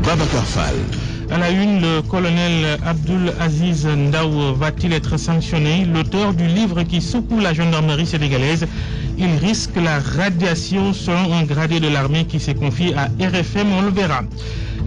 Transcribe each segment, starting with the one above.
Babacar Fall. À la une, le colonel Abdoul Aziz Ndaw va-t-il être sanctionné? L'auteur du livre qui secoue la gendarmerie sénégalaise, il risque la radiation selon un gradé de l'armée qui s'est confié à RFM, on le verra.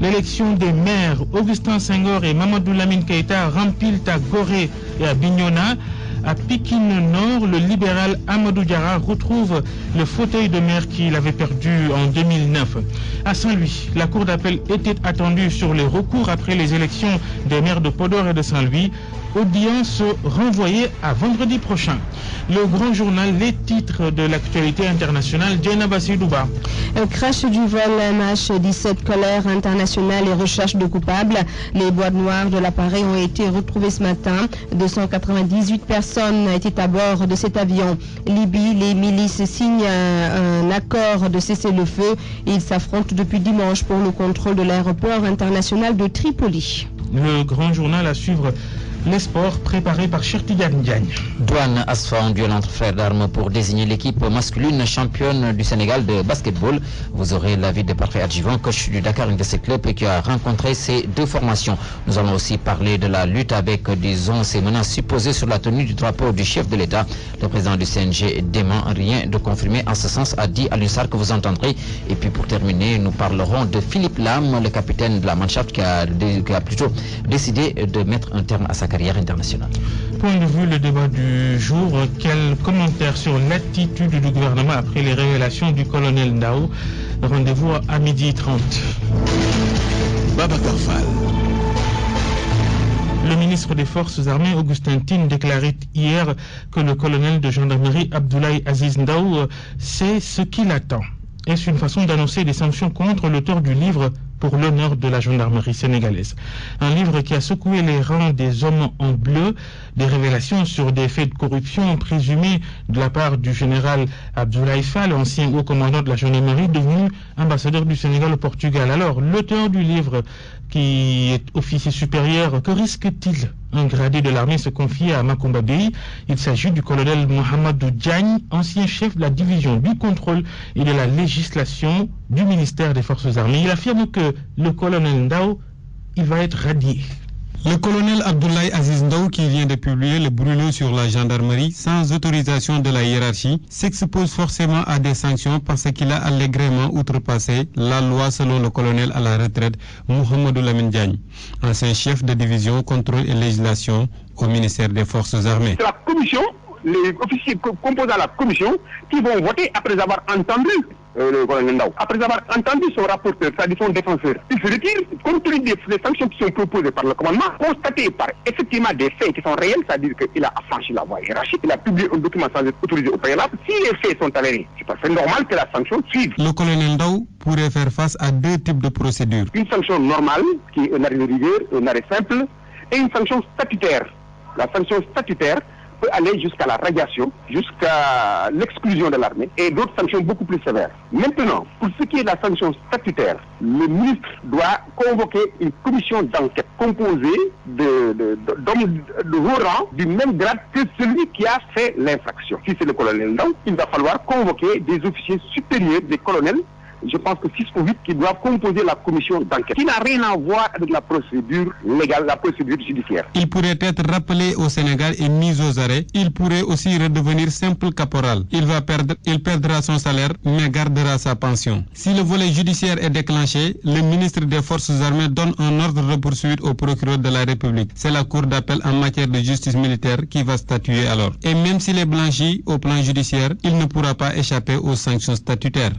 L'élection des maires, Augustin Senghor et Mamadou Lamine Keïta rempilent à Gorée et à Bignona. À Pikine Nord, le libéral Amadou Diarra retrouve le fauteuil de maire qu'il avait perdu en 2009. À Saint-Louis, la cour d'appel était attendue sur les recours après les élections des maires de Podor et de Saint-Louis. Audience renvoyée à vendredi prochain. Le grand journal, les titres de l'actualité internationale, Diana Bassidouba. Crash du vol MH17, colère internationale et recherche de coupables. Les boîtes noires de l'appareil ont été retrouvées ce matin. 298 personnes étaient à bord de cet avion. Libye, les milices signent un accord de cessez-le-feu. Ils s'affrontent depuis dimanche pour le contrôle de l'aéroport international de Tripoli. Le grand journal à suivre. Les sports préparés par Chertigan Diagne. Douane Asfa, un duel entre frères d'armes pour désigner l'équipe masculine championne du Sénégal de basketball. Vous aurez l'avis de Parfait Adjivant, coach du Dakar University Club et qui a rencontré ces deux formations. Nous allons aussi parler de la lutte avec, disons, ces menaces supposées sur la tenue du drapeau du chef de l'État. Le président du CNG dément, rien de confirmé en ce sens, a dit à l'UNSAR que vous entendrez. Et puis pour terminer, nous parlerons de Philippe Lam, le capitaine de la Mannschaft qui a plutôt décidé de mettre un terme à sa carrière internationale. Point de vue, le débat du jour, quel commentaire sur l'attitude du gouvernement après les révélations du colonel Ndaw? Rendez-vous à 12h30. Babacar Fall. Le ministre des Forces armées, Augustin Tine, déclarait hier que le colonel de gendarmerie Abdoulaye Aziz Ndaw sait ce qu'il attend. Est-ce une façon d'annoncer des sanctions contre l'auteur du livre pour l'honneur de la gendarmerie sénégalaise? Un livre qui a secoué les rangs des hommes en bleu, des révélations sur des faits de corruption présumés de la part du général Abdoulaye Fall, ancien haut commandant de la gendarmerie, devenu ambassadeur du Sénégal au Portugal. Alors, l'auteur du livre, qui est officier supérieur, que risque-t-il? Un gradé de l'armée se confie à Makumba Bey. Il s'agit du colonel Mohamedou Diagne, ancien chef de la division du contrôle et de la législation du ministère des Forces armées. Il affirme que le colonel Ndaw, il va être radié. Le colonel Abdoulaye Aziz Ndaw, qui vient de publier le brûlot sur la gendarmerie sans autorisation de la hiérarchie, s'expose forcément à des sanctions parce qu'il a allègrement outrepassé la loi selon le colonel à la retraite Mohamedou Lamine Diagne, ancien chef de division contrôle et législation au ministère des Forces armées. C'est la commission, les officiers composant la commission, qui vont voter après avoir entendu le colonel Ndaw. Après avoir entendu son rapporteur, c'est-à-dire son défenseur, il se retire, compte tenu des sanctions qui sont proposées par le commandement, constatées par effectivement des faits qui sont réels, c'est-à-dire qu'il a affranchi la voie hiérarchique, il a publié un document sans être autorisé au préalable. Si les faits sont avérés, c'est tout à fait normal que la sanction suive. Le colonel Ndaw pourrait faire face à deux types de procédures. Une sanction normale, qui est un arrêt de rigueur, un arrêt simple, et une sanction statutaire. La sanction statutaire peut aller jusqu'à la radiation, jusqu'à l'exclusion de l'armée et d'autres sanctions beaucoup plus sévères. Maintenant, pour ce qui est de la sanction statutaire, le ministre doit convoquer une commission d'enquête composée d'hommes de haut rang du même grade que celui qui a fait l'infraction. Si c'est le colonel Ndaw, il va falloir convoquer des officiers supérieurs, des colonels, je pense que 6 ou 8 qui doivent composer la commission d'enquête, qui n'a rien à voir avec la procédure légale, la procédure judiciaire. Il pourrait être rappelé au Sénégal et mis aux arrêts. Il pourrait aussi redevenir simple caporal. Il perdra son salaire, mais gardera sa pension. Si le volet judiciaire est déclenché, le ministre des Forces armées donne un ordre de poursuite au procureur de la République. C'est la Cour d'appel en matière de justice militaire qui va statuer alors. Et même s'il est blanchi au plan judiciaire, il ne pourra pas échapper aux sanctions statutaires.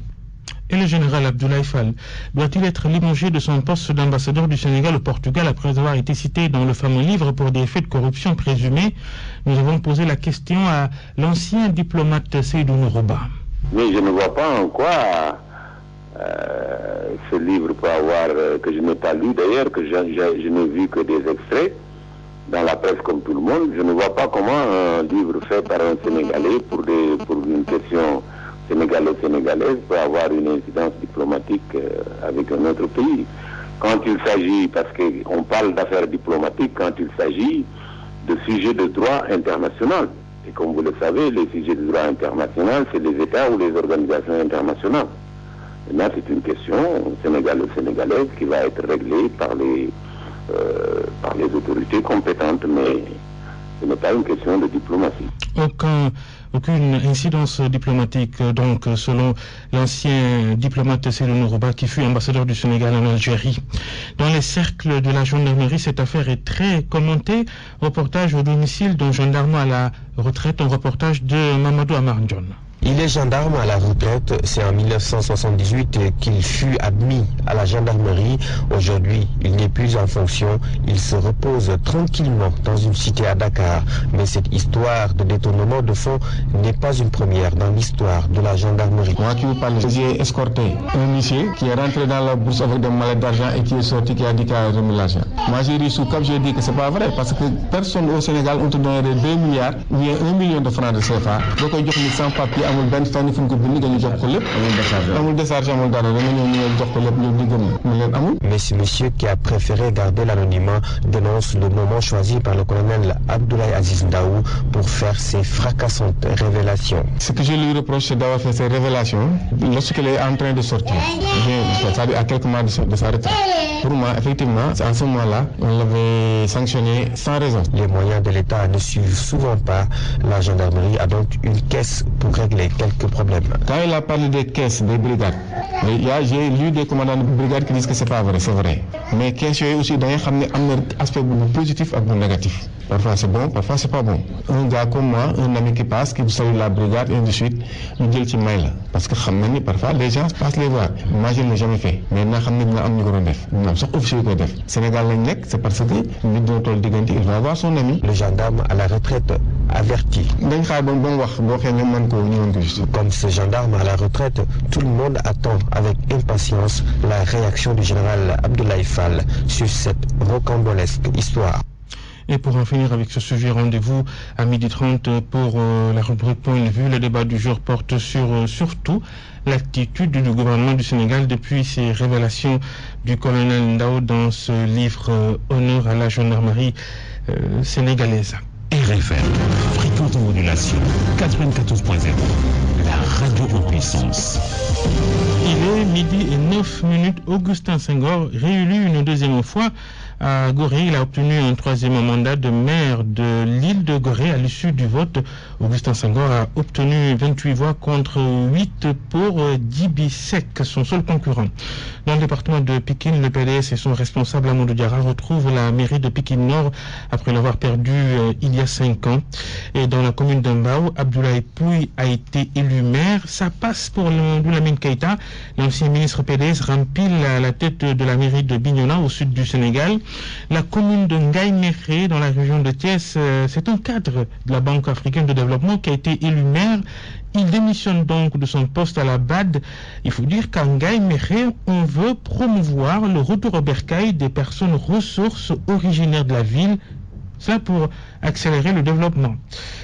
Et le général Abdoulaye Fall doit-il être limogé de son poste d'ambassadeur du Sénégal au Portugal après avoir été cité dans le fameux livre pour des faits de corruption présumés? Nous avons posé la question à l'ancien diplomate Seydou Nourouba. Mais je ne vois pas en quoi ce livre peut avoir, que je n'ai pas lu d'ailleurs, que je n'ai vu que des extraits dans la presse comme tout le monde. Je ne vois pas comment un livre fait par un Sénégalais pour une question sénégalo-sénégalaise peut avoir une incidence diplomatique avec un autre pays. Quand il s'agit, parce qu'on parle d'affaires diplomatiques, quand il s'agit de sujets de droit international. Et comme vous le savez, les sujets de droit international, c'est les États ou les organisations internationales. Maintenant, c'est une question sénégalaise qui va être réglée par les autorités compétentes, mais ce n'est pas une question de diplomatie. Aucune incidence diplomatique, donc, selon l'ancien diplomate Cellou Nourouba, qui fut ambassadeur du Sénégal en Algérie. Dans les cercles de la gendarmerie, cette affaire est très commentée. Reportage au domicile d'un gendarme à la retraite, un reportage de Mamadou Amar Ndione. Il est gendarme à la retraite. C'est en 1978 qu'il fut admis à la gendarmerie. Aujourd'hui, il n'est plus en fonction. Il se repose tranquillement dans une cité à Dakar. Mais cette histoire de détournement de fonds n'est pas une première dans l'histoire de la gendarmerie. Moi qui vous parle, j'ai escorté un huissier qui est rentré dans la bourse avec des mallettes d'argent et qui est sorti, qui a dit qu'il a remis l'argent. Moi j'ai ri sous cap, j'ai dit que c'est pas vrai parce que personne au Sénégal on te donnerait 2 milliards ou bien 1 million de francs de CFA. Donc on dit sans papier. Mais ce monsieur qui a préféré garder l'anonymat dénonce le moment choisi par le colonel Abdoulaye Aziz Ndaou pour faire ses fracassantes révélations. Ce que je lui reproche, c'est d'avoir fait ces révélations lorsqu'il est en train de sortir, c'est-à-dire à quelques mois de sa retraite. Pour moi, effectivement, en ce moment-là, on l'avait sanctionné sans raison. Les moyens de l'État ne suivent souvent pas. La gendarmerie a donc une caisse pour régler quelques problèmes. Quand il a parlé des caisses, des brigades, j'ai lu des commandants de brigade qui disent que c'est pas vrai, c'est vrai. Mais caisses aussi, il y a un aspect positif et négatif. Parfois c'est bon, parfois c'est pas bon. Un gars comme moi, un ami qui passe, qui salue la brigade, et ainsi de suite, nous dit le mail. Parce que parfois les gens passent les voir. Moi je ne l'ai jamais fait. Mais nous avons sauf officier ko def. Sénégal lañ nek, c'est parce que nit do tol digënté, il va voir son ami. Le gendarme à la retraite averti. Comme ce gendarme à la retraite, tout le monde attend avec impatience la réaction du général Abdoulaye Fall sur cette rocambolesque histoire. Et pour en finir avec ce sujet, rendez-vous à 12h30 pour la rubrique Point de vue. Le débat du jour porte sur surtout l'attitude du gouvernement du Sénégal depuis ces révélations du colonel Ndao dans ce livre Honneur à la gendarmerie sénégalaise. RFM, fréquente modulation 94.0, la radio en puissance. Il est 12h09. Augustin Senghor, réélu une deuxième fois à Gorée. Il a obtenu un troisième mandat de maire de l'île de Gorée à l'issue du vote. Augustin Senghor a obtenu 28 voix contre 8 pour Djibi Seck, son seul concurrent. Dans le département de Pikine, le PDS et son responsable Amadou Diarra retrouvent la mairie de Pikine Nord après l'avoir perdu il y a 5 ans. Et dans la commune d'Ambao, Abdoulaye Pouy a été élu maire. Ça passe pour Lamine Keïta. L'ancien ministre PDS rempile la tête de la mairie de Bignona au sud du Sénégal. La commune de Ngaï-Mékhé dans la région de Thiès, c'est un cadre de la Banque africaine de développement qui a été élu maire. Il démissionne donc de son poste à la BAD. Il faut dire qu'à Ngaï-Mékhé, on veut promouvoir le retour au bercail des personnes ressources originaires de la ville. Ça pour accélérer le développement.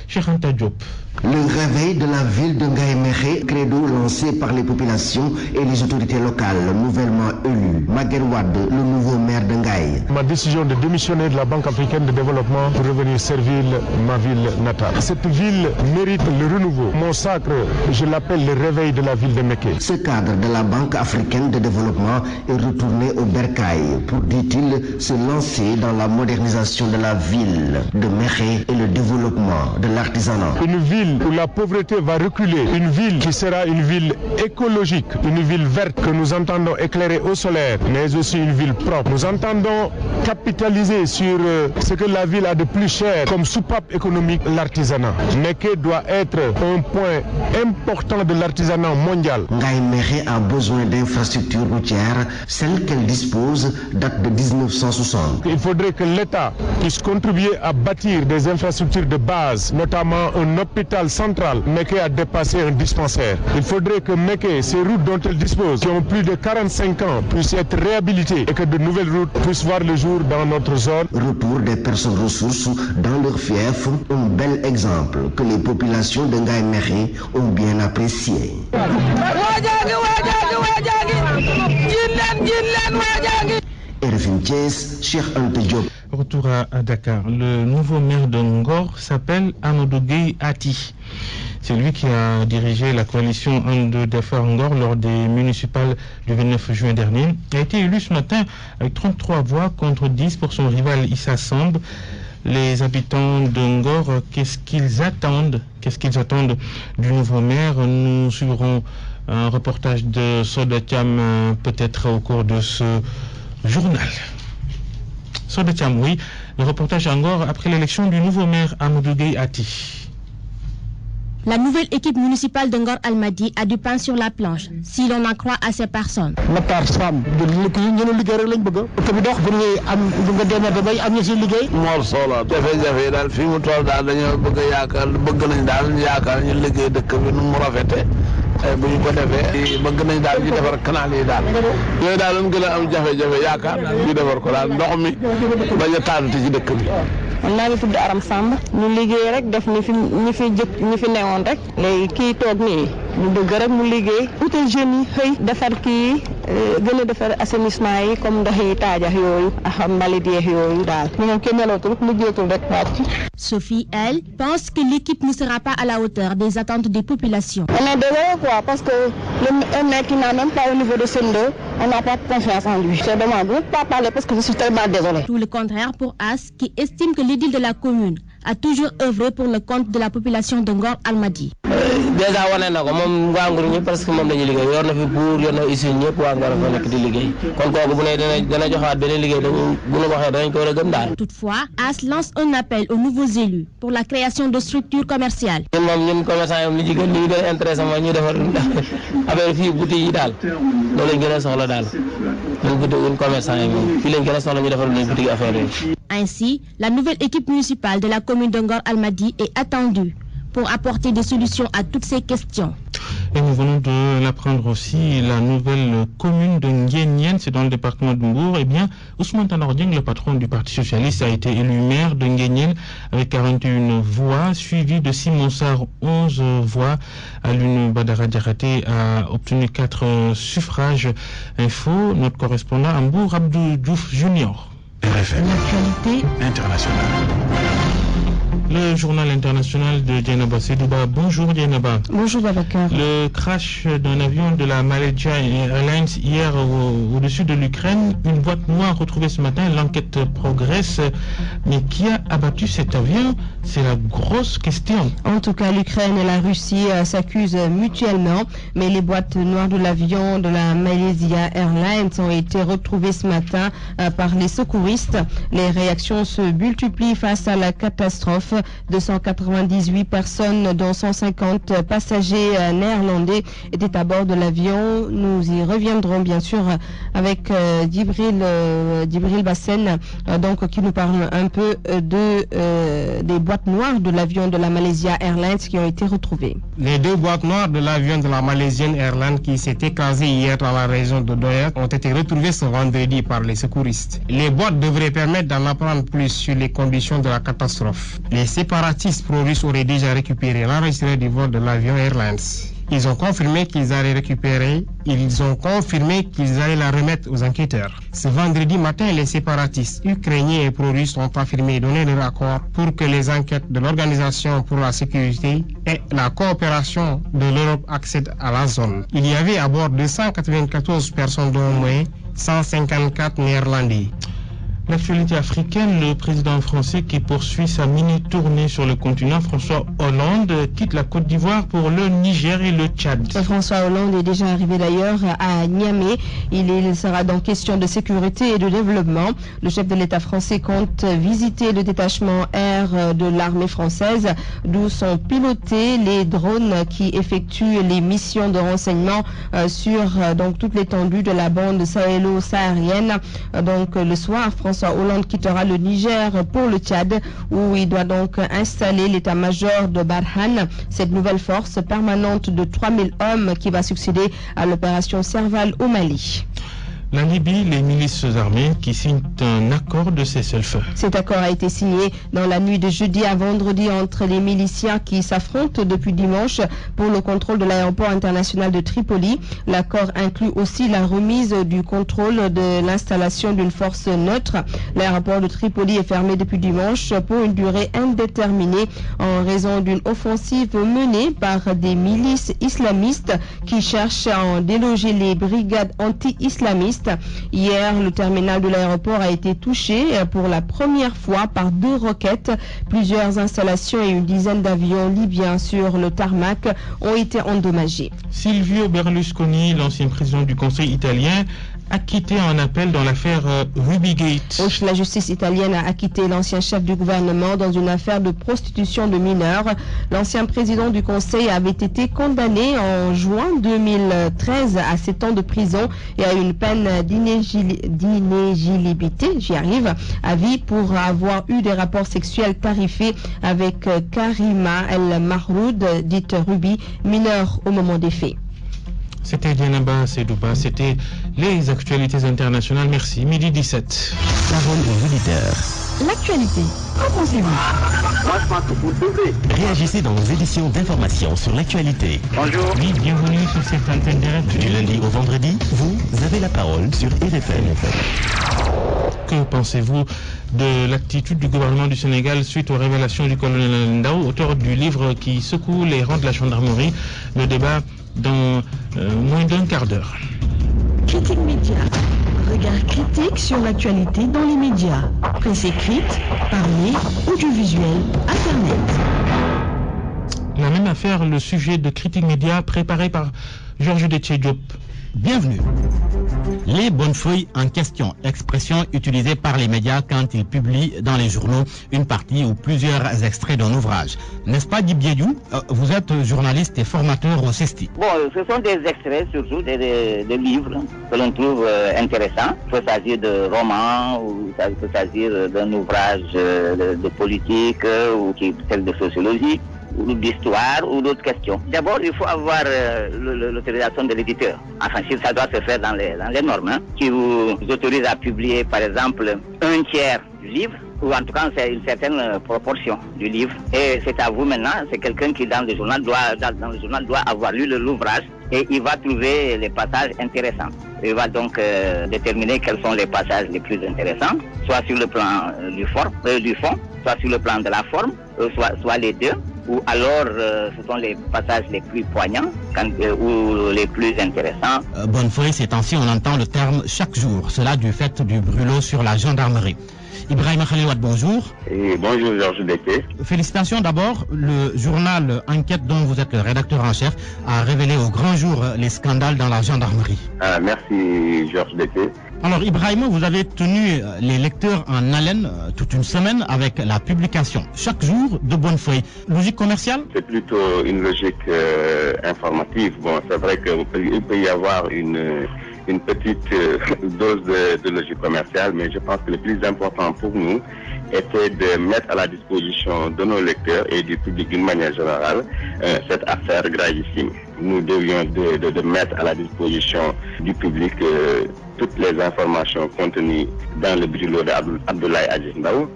Cheikh Anta Diop. Le réveil de la ville de Ngaï-Mékhé, credo lancé par les populations et les autorités locales nouvellement élues. Maguette Wade, le nouveau maire de Ngaï. Ma décision de démissionner de la Banque africaine de développement pour revenir servir ma ville natale. Cette ville mérite le renouveau. Mon sacre, je l'appelle le réveil de la ville de Mékhé. Ce cadre de la Banque africaine de développement est retourné au bercail pour, dit-il, se lancer dans la modernisation de la ville de Mékhé et le développement de l'artisanat. Une ville où la pauvreté va reculer, une ville qui sera une ville écologique, une ville verte que nous entendons éclairer au solaire, mais aussi une ville propre. Nous entendons capitaliser sur ce que la ville a de plus cher comme soupape économique, l'artisanat. Mékhé doit être un point important de l'artisanat mondial. Ngaï-Mékhé a besoin d'infrastructures routières, celles qu'elle dispose datent de 1960. Il faudrait que l'État puisse contribuer à bâtir des infrastructures de base, notamment un hôpital central. Mékhé a dépassé un dispensaire. Il faudrait que Mékhé, ces routes dont elle dispose, qui ont plus de 45 ans, puissent être réhabilitées et que de nouvelles routes puissent voir le jour dans notre zone. Retour des personnes ressources dans leur fief, un bel exemple que les populations de Ngaï-Mékhé ont bien apprécié. RFM Thiès, Cheikh Anta Diop. Retour à Dakar. Le nouveau maire de Ngor s'appelle Amadou Gueye Ati. C'est lui qui a dirigé la coalition Ande Defar Ngor lors des municipales du 29 juin dernier. Il a été élu ce matin avec 33 voix contre 10 pour son rival Issa Samb. Les habitants de Ngor, qu'est-ce qu'ils attendent du nouveau maire? Nous suivrons un reportage de Soda Thiam peut-être au cours de ce journal. Soda Thiam, oui, le reportage à Ngor après l'élection du nouveau maire Amadou Gueye Ati. La nouvelle équipe municipale de Ngor Almadi a du pain sur la planche, si l'on en croit à ces personnes. bu ñu ko defee bëgg nañ daal ñu defar canal yi daal yooyu daal lañ gën a am jafe-jafe yaakaar ñu defar ko daal ndox mi bañ a taanuti ci dëkk bi. man maa ngi tudd Aram Samb ñu liggéey rek def ñi fi newoon rek léegi kii toog nii ñu bëgg rek mu liggéey utal jeunes yi xëy defar kii gën a defar assainissement yi comme ndox yi taajax yooyu ak mbalit yeex yooyu daal ñu moom kenn nelawtul liggéeyatul rek wàcc. Sophie, elle, pense que l'équipe ne sera pas à la hauteur des attentes des populations. On est désolé quoi, parce que le mec qui n'a même pas au niveau de Sendo, on n'a pas confiance en lui. C'est dommage, je ne peux pas parler parce que je suis tellement désolé. Tout le contraire pour As, qui estime que l'édile de la commune a toujours œuvré pour le compte de la population de Ngor Almadi. Déjà wane na ko moom waa Ngor ñi parce que moom dañuy liggéey yor na fi buur yor na usine ñëpp waa Ngor fa nekk di liggéey kon kooku bu ne dana joxaat beneen liggéey dañu bu ñu waxee dañ ko war a gëm daal. Toutefois, As lance un appel aux nouveaux élus pour la création de structures commerciales. ñun commerçant yi li ci gën li ñu gën a intéressé mooy ñu defar affaire fii boutique yi daal loolu lañ gën a soxla daal ñun commerçant yi moom fii lañ gën a soxla ñu defar luñ boutique affaire yi. Ainsi, la nouvelle équipe municipale de la commune de Ngor Almadi est attendue pour apporter des solutions à toutes ces questions. Et nous venons de l'apprendre aussi, la nouvelle commune de Nguyen, c'est dans le département de Mbour. Eh bien, Ousmane Tanor Dieng, le patron du Parti Socialiste, a été élu maire de Nguyen avec 41 voix, suivi de Simon Sarr, 11 voix. Alun Badara Diakhaté a obtenu 4 suffrages. Info, notre correspondant à Mbour, Abdou Diouf Junior. RFM. L'actualité internationale. Le journal international de Djenaba Sedouba. Bonjour Djenaba. Bonjour Babacar. Le crash d'un avion de la Malaysia Airlines hier au-dessus de l'Ukraine. Une boîte noire retrouvée ce matin. L'enquête progresse. Mais qui a abattu cet avion? C'est la grosse question. En tout cas, l'Ukraine et la Russie s'accusent mutuellement. Mais les boîtes noires de l'avion de la Malaysia Airlines ont été retrouvées ce matin par les secouristes. Les réactions se multiplient face à la catastrophe. 298 personnes, dont 150 passagers néerlandais, étaient à bord de l'avion. Nous y reviendrons bien sûr avec Djibril Bassen, donc qui nous parle un peu des boîtes noires de l'avion de la Malaysia Airlines qui ont été retrouvées. Les 2 boîtes noires de l'avion de la Malaysian Airlines qui s'est écrasé hier dans la région de Doyak ont été retrouvées ce vendredi par les secouristes. Les boîtes devraient permettre d'en apprendre plus sur les conditions de la catastrophe. Les séparatistes pro-russes auraient déjà récupéré l'enregistreur du vol de l'avion Airlines. Ils ont confirmé qu'ils allaient la remettre aux enquêteurs. Ce vendredi matin, les séparatistes ukrainiens et pro-russes ont affirmé et donné leur accord pour que les enquêtes de l'Organisation pour la sécurité et la coopération de l'Europe accèdent à la zone. Il y avait à bord 294 personnes, dont au moins 154 néerlandais. L'actualité africaine, le président français qui poursuit sa mini-tournée sur le continent, François Hollande, quitte la Côte d'Ivoire pour le Niger et le Tchad. François Hollande est déjà arrivé d'ailleurs à Niamey. Il sera donc question de sécurité et de développement. Le chef de l'État français compte visiter le détachement air de l'armée française, d'où sont pilotés les drones qui effectuent les missions de renseignement sur donc toute l'étendue de la bande sahélo-saharienne. Donc le soir, François Hollande quittera le Niger pour le Tchad, où il doit donc installer l'état-major de Barkhane, cette nouvelle force permanente de 3000 hommes qui va succéder à l'opération Serval au Mali. La Libye, les milices armées qui signent un accord de cessez-le-feu. Cet accord a été signé dans la nuit de jeudi à vendredi entre les miliciens qui s'affrontent depuis dimanche pour le contrôle de l'aéroport international de Tripoli. L'accord inclut aussi la remise du contrôle de l'installation d'une force neutre. L'aéroport de Tripoli est fermé depuis dimanche pour une durée indéterminée en raison d'une offensive menée par des milices islamistes qui cherchent à en déloger les brigades anti-islamistes. Hier, le terminal de l'aéroport a été touché pour la première fois par 2 roquettes. Plusieurs installations et une dizaine d'avions libyens sur le tarmac ont été endommagés. Silvio Berlusconi, l'ancien président du Conseil italien, acquitté en appel dans l'affaire Rubygate. La justice italienne a acquitté l'ancien chef du gouvernement dans une affaire de prostitution de mineurs. L'ancien président du Conseil avait été condamné en juin 2013 à 7 ans de prison et à une peine d'inéligibilité, à vie pour avoir eu des rapports sexuels tarifés avec Karima El Mahroud, dite Ruby, mineure au moment des faits. C'était Dianaba Sedouba, c'était les actualités internationales. Merci, midi 17. Parole aux auditeurs. L'actualité, qu'en pensez-vous? Moi, je pense que vous devez. Réagissez dans nos éditions d'information sur l'actualité. Bonjour. Oui, bienvenue sur cette antenne directe. Du lundi au vendredi, vous avez la parole sur RFM. Que pensez-vous de l'attitude du gouvernement du Sénégal suite aux révélations du colonel Ndao, auteur du livre qui secoue les rangs de la gendarmerie? Le débat dans moins d'un quart d'heure. Critique média. Regard critique sur l'actualité dans les médias. Presse écrite, parlée, audiovisuel, Internet. La même affaire, le sujet de critique média préparé par Georges Detché-Diop. Bienvenue. Les bonnes feuilles en question, expression utilisée par les médias quand ils publient dans les journaux une partie ou plusieurs extraits d'un ouvrage. N'est-ce pas, Guy Biédiou? Vous êtes journaliste et formateur au CESTI. Bon, ce sont des extraits surtout des livres que l'on trouve intéressants. Il peut s'agir de romans ou il peut s'agir d'un ouvrage de politique ou celle de sociologie, ou d'histoire ou d'autres questions. D'abord, il faut avoir l'autorisation de l'éditeur. Enfin, si ça doit se faire dans les normes, qui vous autorise à publier, par exemple, 1/3 du livre, ou en tout cas, c'est une certaine proportion du livre. Et c'est à vous maintenant, c'est quelqu'un qui, dans le journal, doit avoir lu l'ouvrage et il va trouver les passages intéressants. Il va donc déterminer quels sont les passages les plus intéressants, soit sur le plan du fond, soit sur le plan de la forme, soit les deux. Ou alors ce sont les passages les plus poignants ou les plus intéressants. Bonnefeuille, ces temps-ci, on entend le terme chaque jour, cela du fait du brûlot sur la gendarmerie. Ibrahim Khalilouad, bonjour. Et bonjour Georges Detché. Félicitations d'abord. Le journal Enquête, dont vous êtes le rédacteur en chef, a révélé au grand jour les scandales dans la gendarmerie. Merci Georges Detché. Alors Ibrahim, vous avez tenu les lecteurs en haleine toute une semaine avec la publication chaque jour de Bonnefeuille. Logique commerciale? C'est plutôt une logique informative. Bon, c'est vrai qu'il peut y avoir une petite dose de logique commerciale, mais je pense que le plus important pour nous était de mettre à la disposition de nos lecteurs et du public d'une manière générale cette affaire gravissime. Nous devions de mettre à la disposition du public toutes les informations contenues dans le brûlot d'Abdoulaye Aziz Ndao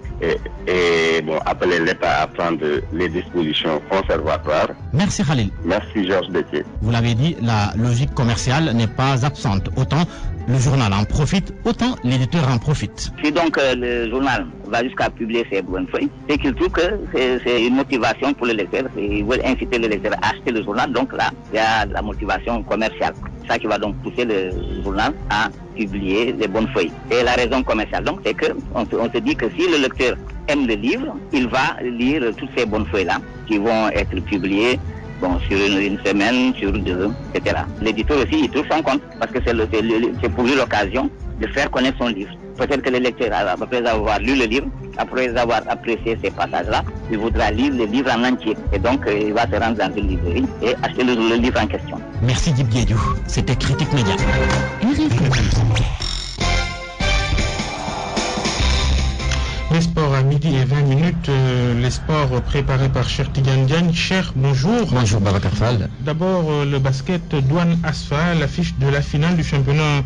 et bon, appeler l'État à prendre les dispositions conservatoires. Merci Khalil. Merci Georges Detché. Vous l'avez dit, la logique commerciale n'est pas absente. Autant le journal en profite, autant l'éditeur en profite. Si donc le journal va jusqu'à publier ses bonnes feuilles, c'est qu'il trouve que c'est une motivation pour le lecteur. Ils veulent inciter le lecteur à acheter le journal, donc là, il y a la motivation commerciale. C'est ça qui va donc pousser le journal à publier les bonnes feuilles. Et la raison commerciale, donc, c'est qu'on se dit que si le lecteur aime le livre, il va lire toutes ces bonnes feuilles-là qui vont être publiées sur une semaine, sur 2, etc. L'éditeur aussi, il trouve son compte parce que c'est pour lui l'occasion de faire connaître son livre. Peut-être que le lecteur, après avoir lu le livre, après avoir apprécié ces passages-là, il voudra lire le livre en entier. Et donc, il va se rendre dans une librairie et acheter le livre en question. Merci Guy Biédiou. C'était Critique Média. Les sports à midi et 20 minutes, les sports préparés par Cher Tidiane Diagne. Cher, bonjour. Bonjour Babacar Fall. D'abord, le basket Douane Asfa, l'affiche de la finale du championnat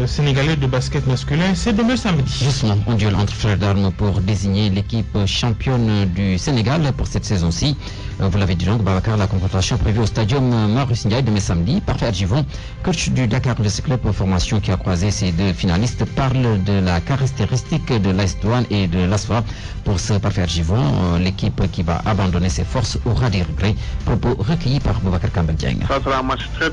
sénégalais de basket masculin. C'est demain samedi. Justement, un duel entre frères d'armes pour désigner l'équipe championne du Sénégal pour cette saison-ci. Vous l'avez dit donc, Babacar, la confrontation prévue au stadium Marius Ndiaye demain samedi. Parfait Adjivon, coach du Dakar University Club, formation qui a croisé ces deux finalistes, parle de la caractéristique de l'AS Douanes et de l'ASFA. Pour ce Parfait Adjivon, l'équipe qui va abandonner ses forces aura des regrets. Propos recueillis par Boubacar Kambal Dieng. Ça sera un match très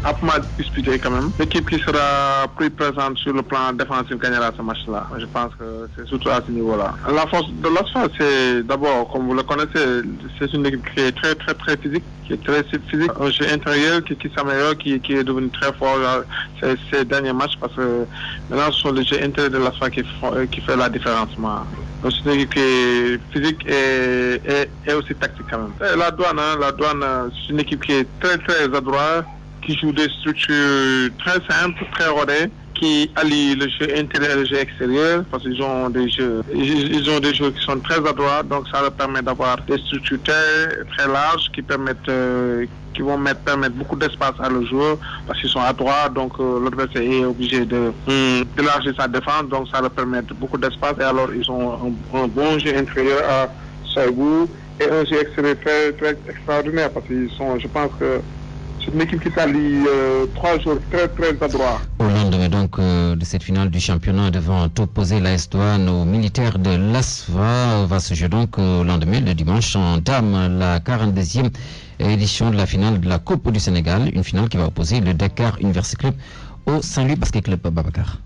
âprement disputé quand même. L'équipe qui sera plus présente sur le plan défensif gagnera ce match-là. Je pense que c'est surtout à ce niveau-là. La force de l'ASFA, c'est d'abord, comme vous le connaissez, c'est une équipe qui est très physique, qui est très physique, un jeu intérieur qui s'améliore, qui est devenu très fort ces derniers matchs parce que maintenant ce sont les jeux intérieurs de l'ASFA qui fait la différence. Donc c'est une équipe qui est physique et aussi tactique quand même. Et la douane, c'est une équipe qui est très adroite, qui joue des structures très simples, très rodées, qui allient le jeu intérieur et le jeu extérieur, parce qu'ils ont des jeux qui sont très adroits, donc ça leur permet d'avoir des structures très larges qui vont permettre beaucoup d'espace à le joueur, parce qu'ils sont adroits, donc l'adversaire est obligé d'élargir sa défense, donc ça leur permet beaucoup d'espace, et alors ils ont un bon jeu intérieur à son goût, et un jeu extérieur très extraordinaire, parce qu'ils sont, je pense que c'est une équipe qui s'allie 3 jours très adroits. Au lendemain donc de cette finale du championnat devant opposer l'AS Douanes aux militaires de l'ASFA, va se jouer donc au lendemain, le dimanche, en dame, la 42e édition de la finale de la Coupe du Sénégal, une finale qui va opposer le Dakar University Club au Saint-Louis Basket Club. Babacar.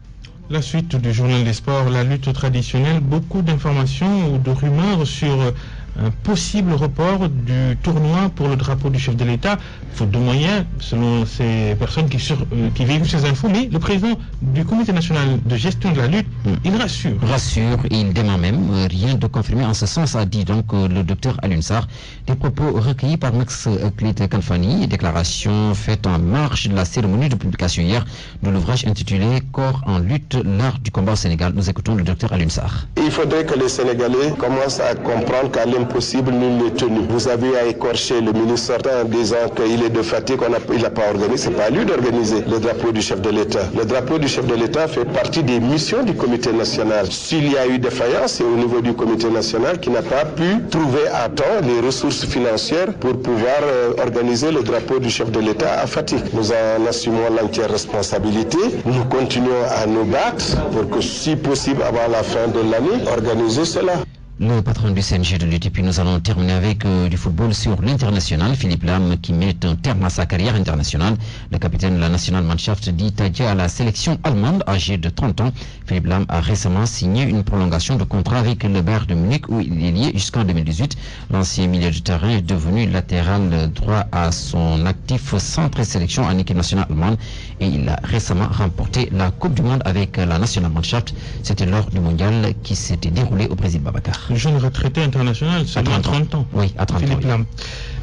La suite du journal des sports, la lutte traditionnelle, beaucoup d'informations ou de rumeurs sur un possible report du tournoi pour le drapeau du chef de l'État, faute de moyens, selon ces personnes qui véhiculent ces infos. Mais le président du Comité national de gestion de la lutte, il rassure. Il dément même, rien de confirmé en ce sens, a dit donc le docteur Alioune Sarr. Des propos recueillis par Max Clit Kanfani, déclaration faite en marge de la cérémonie de publication hier de l'ouvrage intitulé Corps en lutte, l'art du combat au Sénégal. Nous écoutons le docteur Alioune Sarr. Il faudrait que les Sénégalais commencent à comprendre qu'à l'impossible, nul n'est tenu. Vous avez à écorcher le ministre sortant en disant qu'il est de fatigue, il n'a pas organisé. C'est pas à lui d'organiser le drapeau du chef de l'État. Le drapeau du chef de l'État fait partie des missions du comité national. S'il y a eu défaillance, c'est au niveau du comité national qui n'a pas pu trouver à temps les ressources financières pour pouvoir organiser le drapeau du chef de l'État à Fatick. Nous en assumons l'entière responsabilité. Nous continuons à nous battre pour que, si possible, avant la fin de l'année, organiser cela. Le patron du CNG de lutte. Et puis nous allons terminer avec du football sur l'international. Philippe Lam qui met un terme à sa carrière internationale. Le capitaine de la National Mannschaft dit adieu à la sélection allemande âgé de 30 ans. Philippe Lam a récemment signé une prolongation de contrat avec le Bayern de Munich où il est lié jusqu'en 2018. L'ancien milieu de terrain est devenu latéral droit à son actif centre et sélection en équipe nationale allemande et il a récemment remporté la Coupe du Monde avec la National Mannschaft. C'était lors du mondial qui s'était déroulé au Brésil. Babacar. Le jeune retraité international, seulement à 30 ans. Oui, à 30 Philippe ans. Lam.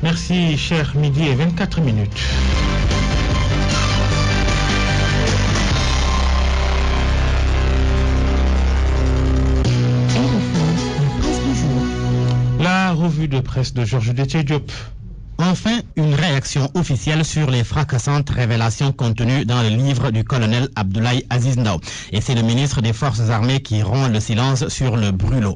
Merci, cher midi et 24 minutes. La revue de presse de Georges Déthié Diop. Enfin, une réaction officielle sur les fracassantes révélations contenues dans le livre du colonel Abdoulaye Aziz Ndao. Et c'est le ministre des Forces armées qui rompt le silence sur le brûlot.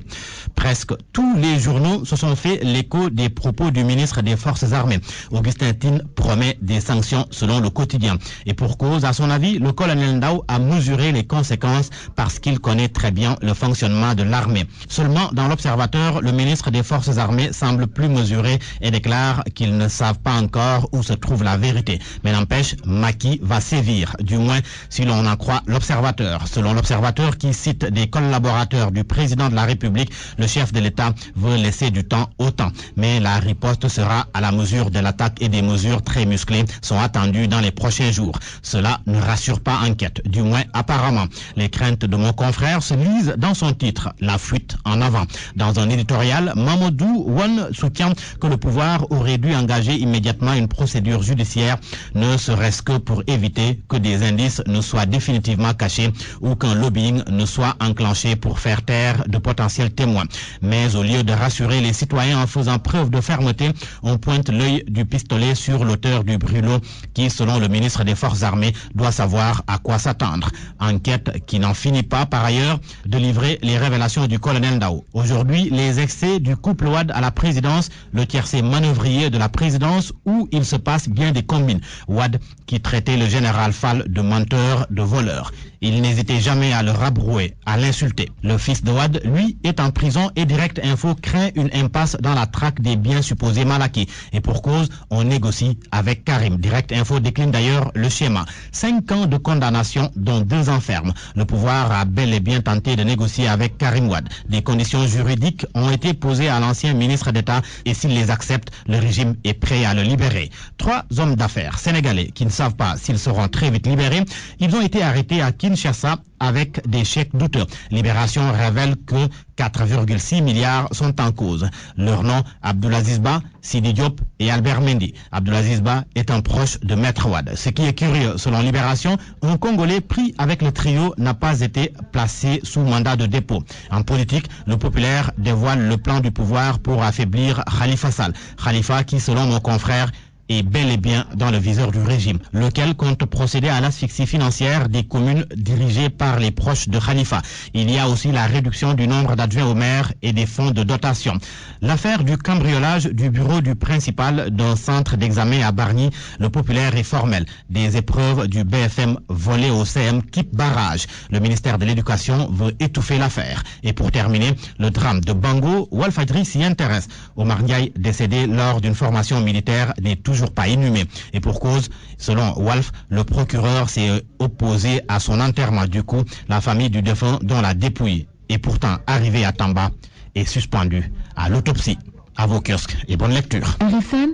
Presque tous les journaux se sont fait l'écho des propos du ministre des Forces armées. Augustin Tine promet des sanctions selon le quotidien. Et pour cause, à son avis, le colonel Ndao a mesuré les conséquences parce qu'il connaît très bien le fonctionnement de l'armée. Seulement, dans l'Observateur, le ministre des Forces armées semble plus mesuré et déclare qu'il ne savent pas encore où se trouve la vérité. Mais n'empêche, Macky va sévir, du moins si l'on en croit l'Observateur. Selon l'Observateur qui cite des collaborateurs du président de la République, le chef de l'État veut laisser du temps au temps. Mais la riposte sera à la mesure de l'attaque et des mesures très musclées sont attendues dans les prochains jours. Cela ne rassure pas enquête, du moins apparemment. Les craintes de mon confrère se lisent dans son titre, La fuite en avant. Dans un éditorial, Mamadou Wan soutient que le pouvoir aurait dû engager immédiatement une procédure judiciaire, ne serait-ce que pour éviter que des indices ne soient définitivement cachés ou qu'un lobbying ne soit enclenché pour faire taire de potentiels témoins. Mais au lieu de rassurer les citoyens en faisant preuve de fermeté, on pointe l'œil du pistolet sur l'auteur du brûlot qui, selon le ministre des Forces armées, doit savoir à quoi s'attendre. Enquête qui n'en finit pas, par ailleurs, de livrer les révélations du colonel Ndao. Aujourd'hui, les excès du couple Wade à la présidence, le tiercé manœuvrier de la présidence, où il se passe bien des combines. Wade qui traitait le général Fall de menteur, de voleur. Il n'hésitait jamais à le rabrouer, à l'insulter. Le fils de Wade, lui, est en prison et Direct Info craint une impasse dans la traque des biens supposés mal acquis. Et pour cause, on négocie avec Karim. Direct Info décline d'ailleurs le schéma. 5 ans de condamnation, dont 2 ans fermes. Le pouvoir a bel et bien tenté de négocier avec Karim Wade. Des conditions juridiques ont été posées à l'ancien ministre d'État et s'il les accepte, le régime est prêt à le libérer. 3 hommes d'affaires sénégalais qui ne savent pas s'ils seront très vite libérés, ils ont été arrêtés à Kinshasa avec des chèques douteux. Libération révèle que 4,6 milliards sont en cause. Leur nom, Abdoulaziz Ba, Sidi Diop et Albert Mendy. Abdoulaziz Ba est un proche de Maître Wade. Ce qui est curieux, selon Libération, un Congolais pris avec le trio n'a pas été placé sous mandat de dépôt. En politique, le populaire dévoile le plan du pouvoir pour affaiblir Khalifa Sall. Khalifa qui, selon mon confrère, est bel et bien dans le viseur du régime, lequel compte procéder à l'asphyxie financière des communes dirigées par les proches de Khalifa. Il y a aussi la réduction du nombre d'adjoints au maire et des fonds de dotation. L'affaire du cambriolage du bureau du principal d'un centre d'examen à Bargny, le populaire est formel. Des épreuves du BFM volées au CM Kip Barrage. Le ministère de l'Éducation veut étouffer l'affaire. Et pour terminer, le drame de Bango, Walfadjri s'y intéresse. Omar Ndiaye, décédé lors d'une formation militaire, n'est toujours pas inhumé. Et pour cause, selon Walf, le procureur s'est opposé à son enterrement. Du coup, la famille du défunt, dont la dépouille est pourtant arrivée à Tamba, est suspendue à l'autopsie. À vos kiosques et bonne lecture. RFM,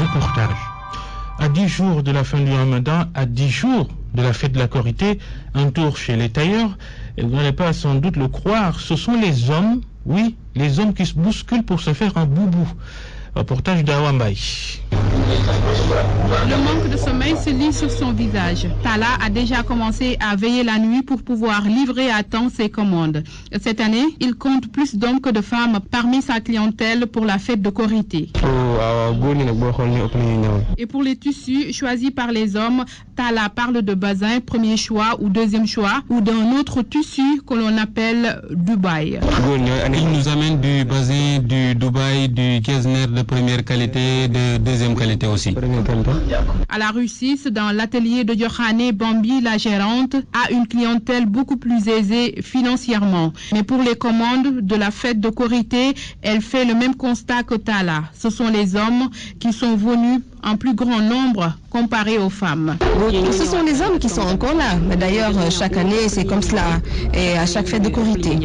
reportage. À 10 jours de la fin du Ramadan, à 10 jours de la fête de la Korité, un tour chez les tailleurs, et vous n'allez pas sans doute le croire, ce sont les hommes, oui, les hommes qui se bousculent pour se faire un boubou. Reportage d'Awambaï. Le manque de sommeil se lit sur son visage. Tala a déjà commencé à veiller la nuit pour pouvoir livrer à temps ses commandes. Cette année, il compte plus d'hommes que de femmes parmi sa clientèle pour la fête de Korité. Et pour les tissus choisis par les hommes, Tala parle de bazin, premier choix ou deuxième choix, ou d'un autre tissu que l'on appelle Dubaï. Il nous amène du bazin, du Dubaï, du Getzner de première qualité, de deuxième qualité aussi. À la rue 6, dans l'atelier de Yohane Bambi, la gérante a une clientèle beaucoup plus aisée financièrement. Mais pour les commandes de la fête de Korité, elle fait le même constat que Tala. Ce sont les hommes qui sont venus en plus grand nombre comparé aux femmes. Ce sont les hommes qui sont encore là. D'ailleurs, chaque année, c'est comme cela. Et à chaque fête de Korité.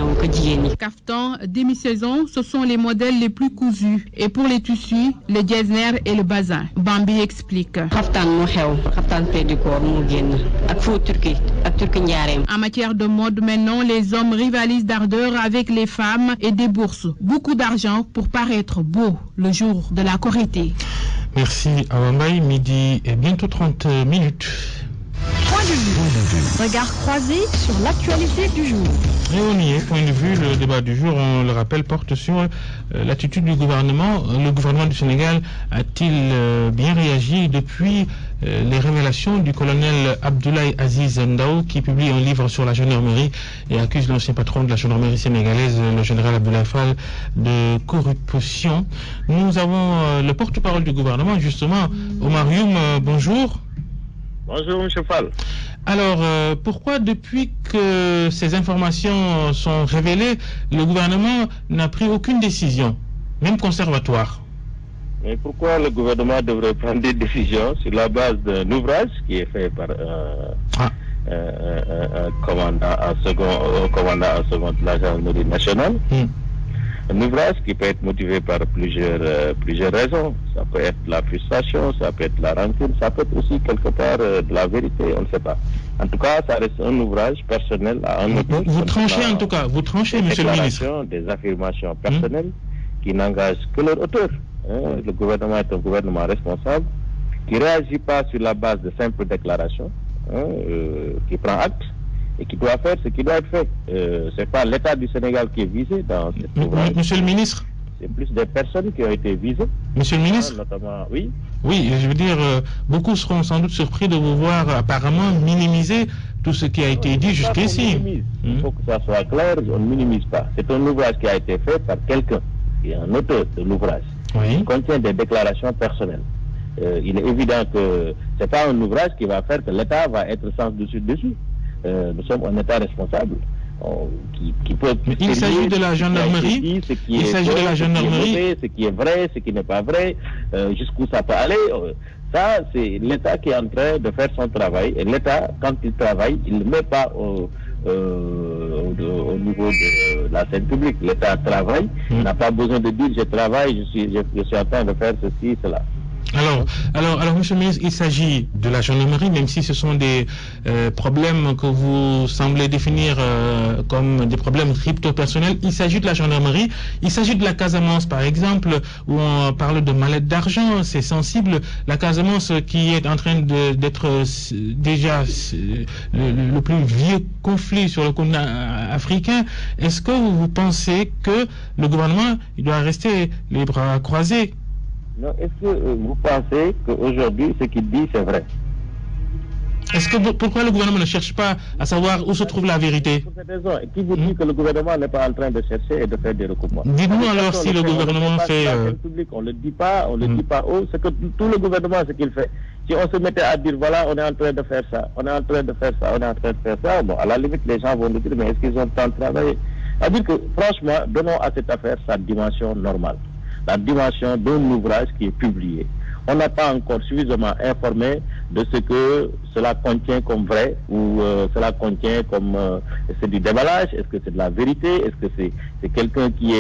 Kaftan, demi-saison, ce sont les modèles les plus cousus. Et pour les tissus, le Getzner et le bazin. Bambi explique. En matière de mode, maintenant, les hommes rivalisent d'ardeur avec les femmes et déboursent beaucoup d'argent pour paraître beau le jour de la Korité. Merci Awambaï, midi et bientôt 30 minutes. Point de vue. Regard croisé sur l'actualité du jour. Et on y est, point de vue, le débat du jour, on le rappelle, porte sur l'attitude du gouvernement. Le gouvernement du Sénégal a-t-il bien réagi depuis les révélations du colonel Abdoulaye Aziz Ndao qui publie un livre sur la gendarmerie et accuse l'ancien patron de la gendarmerie sénégalaise, le général Abdoulaye Fall, de corruption. Nous avons le porte-parole du gouvernement, justement, Omar Youm, bonjour. Bonjour, M. Fall. Alors, pourquoi depuis que ces informations sont révélées, le gouvernement n'a pris aucune décision, même conservatoire? Mais pourquoi le gouvernement devrait prendre des décisions sur la base d'un ouvrage qui est fait par un commandant en second de la gendarmerie nationale? Un ouvrage qui peut être motivé par plusieurs raisons. Ça peut être la frustration, ça peut être la rancune, ça peut être aussi quelque part de la vérité, on ne sait pas. En tout cas, ça reste un ouvrage personnel à un auteur. Vous tranchez en tout cas, vous tranchez, monsieur le ministre. Des affirmations personnelles qui n'engagent que leur auteur. Le gouvernement est un gouvernement responsable qui ne réagit pas sur la base de simples déclarations, qui prend acte et qui doit faire ce qui doit être fait. Ce n'est pas l'État du Sénégal qui est visé dans cette ouvrage. Monsieur le ministre, c'est plus des personnes qui ont été visées. Monsieur le ministre, notamment, oui. Oui, je veux dire, beaucoup seront sans doute surpris de vous voir apparemment minimiser tout ce qui a été dit jusqu'ici. Il faut que ça soit clair, on ne minimise pas. C'est un ouvrage qui a été fait par quelqu'un, qui est un auteur de l'ouvrage. Il contient des déclarations personnelles. Il est évident que ce n'est pas un ouvrage qui va faire que l'État va être sans dessus. Nous sommes un État responsable. Qui peut il s'agit de la gendarmerie. Il s'agit de la gendarmerie. Ce qui est vrai, ce qui n'est pas vrai, jusqu'où ça peut aller. Ça, c'est l'État qui est en train de faire son travail. Et l'État, quand il travaille, il ne met pas au niveau de la scène publique. L'État travaille, il n'a pas besoin de dire je travaille, je suis en train de faire ceci, cela. Alors, monsieur le ministre, il s'agit de la gendarmerie, même si ce sont des problèmes que vous semblez définir comme des problèmes crypto-personnels. Il s'agit de la gendarmerie, il s'agit de la Casamance, par exemple, où on parle de mallette d'argent, c'est sensible. La Casamance qui est en train d'être déjà le plus vieux conflit sur le continent africain. Est-ce que vous pensez que le gouvernement il doit rester les bras croisés? Non, est-ce que vous pensez qu'aujourd'hui, ce qu'il dit, c'est vrai? Pourquoi le gouvernement ne cherche pas à savoir où se trouve la vérité? Pour cette raison, qui vous dit que le gouvernement n'est pas en train de chercher et de faire des recoupements? Dites-nous alors si le gouvernement fait... On ne le dit pas, on ne le dit pas haut. C'est que tout le gouvernement, ce qu'il fait. Si on se mettait à dire, voilà, on est en train de faire ça, on est en train de faire ça, on est en train de faire ça, bon, à la limite, les gens vont nous dire, mais est-ce qu'ils ont le temps de travailler? C'est-à-dire que, franchement, donnons à cette affaire sa dimension normale. La dimension d'un ouvrage qui est publié. On n'a pas encore suffisamment informé de ce que cela contient comme vrai ou cela contient comme c'est du déballage, est-ce que c'est de la vérité, est-ce que c'est quelqu'un qui